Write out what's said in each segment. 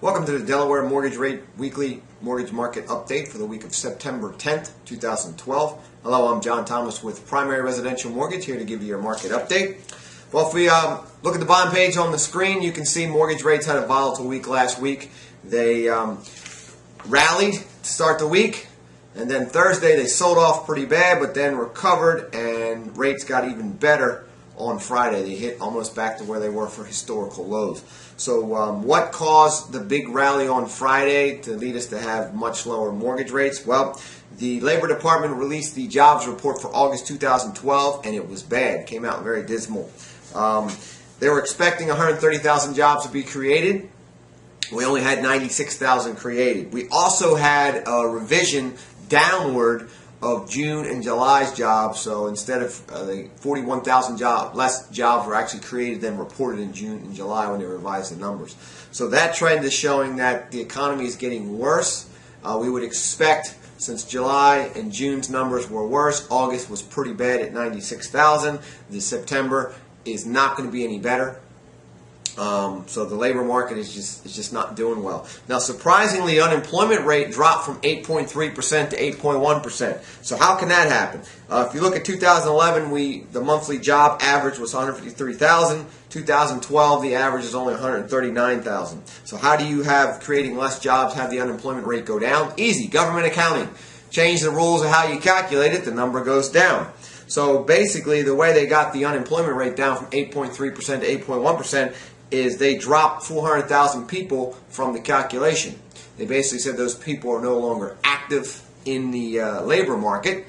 Welcome to the Delaware Mortgage Rate Weekly Mortgage Market Update for the week of September 10th, 2012. Hello, I'm John Thomas with Primary Residential Mortgage, here to give you your market update. Well, if we look at the bond page on the screen, you can see mortgage rates had a volatile week last week. They rallied to start the week, and then Thursday they sold off pretty bad, but then recovered, and rates got even better on Friday. They hit almost back to where they were for historical lows. So what caused the big rally on Friday to lead us to have much lower mortgage rates? Well, the Labor Department released the jobs report for August 2012, and it was bad. It came out very dismal. They were expecting 130,000 jobs to be created. We only had 96,000 created. We also had a revision downward of June and July's jobs, so instead of the 41,000 less jobs were actually created than reported in June and July when they revised the numbers. So that trend is showing that the economy is getting worse. We would expect, since July and June's numbers were worse, August was pretty bad at 96,000. The September is not going to be any better. So the labor market is just not doing well. Now, surprisingly, the unemployment rate dropped from 8.3% to 8.1%. So how can that happen? If you look at 2011, the monthly job average was 153,000. 2012, the average is only 139,000. So how do you have creating less jobs have the unemployment rate go down? Easy, government accounting. Change the rules of how you calculate it, the number goes down. So basically, the way they got the unemployment rate down from 8.3% to 8.1% is they dropped 400,000 people from the calculation. They basically said those people are no longer active in the labor market.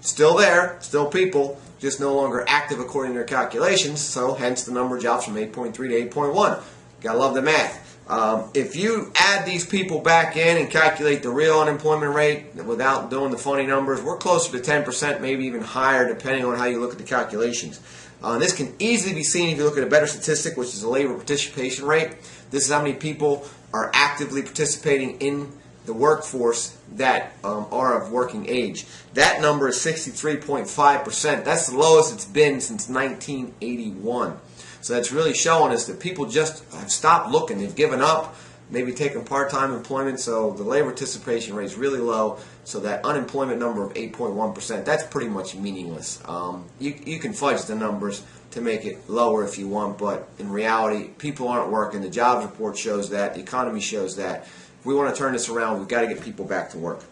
Still there, still people, just no longer active according to their calculations, so hence the number drops from 8.3 to 8.1. Gotta love the math. If you add these people back in and calculate the real unemployment rate without doing the funny numbers, we're closer to 10%, maybe even higher, depending on how you look at the calculations. This can easily be seen if you look at a better statistic, which is the labor participation rate. This is how many people are actively participating in the workforce that are of working age. That number is 63.5%. That's the lowest it's been since 1981. So that's really showing us that people just have stopped looking. They've given up, maybe taking part-time employment, so the labor participation rate is really low. So that unemployment number of 8.1%, that's pretty much meaningless. You can fudge the numbers to make it lower if you want, but in reality, people aren't working. The jobs report shows that. The economy shows that. If we want to turn this around, we've got to get people back to work.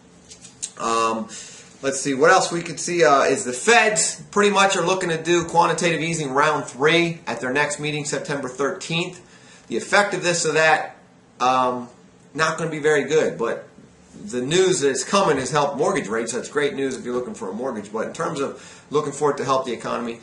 Let's see, what else we could see is the Feds pretty much are looking to do quantitative easing round 3 at their next meeting September 13th. The effectiveness of that, not going to be very good, but the news that's coming has helped mortgage rates. That's great news if you're looking for a mortgage, but in terms of looking for it to help the economy,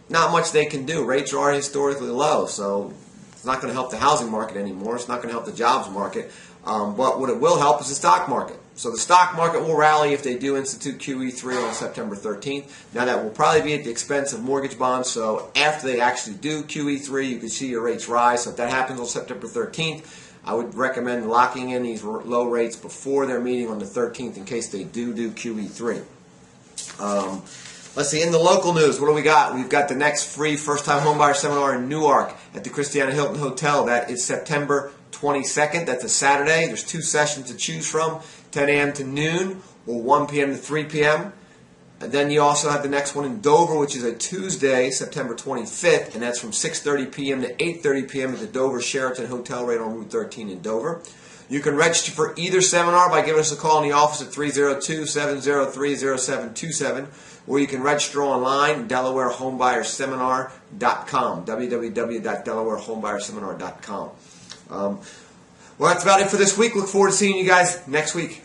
not much they can do. Rates are already historically low, so it's not going to help the housing market anymore. It's not going to help the jobs market, but what it will help is the stock market. So the stock market will rally if they do institute QE3 on September 13th. Now that will probably be at the expense of mortgage bonds, so after they actually do QE3, you can see your rates rise. So if that happens on September 13th, I would recommend locking in these low rates before their meeting on the 13th in case they do QE3. Let's see, in the local news, what do we got? We've got the next free first-time homebuyer seminar in Newark at the Christiana Hilton Hotel. That is September 22nd. That's a Saturday. There's 2 sessions to choose from, 10 a.m. to noon or 1 p.m. to 3 p.m. And then you also have the next one in Dover, which is a Tuesday, September 25th, and that's from 6:30 p.m. to 8:30 p.m. at the Dover Sheraton Hotel right on Route 13 in Dover. You can register for either seminar by giving us a call in the office at 302-703-0727, or you can register online, DelawareHomebuyerSeminar.com, www.DelawareHomebuyerSeminar.com. Well, that's about it for this week. Look forward to seeing you guys next week.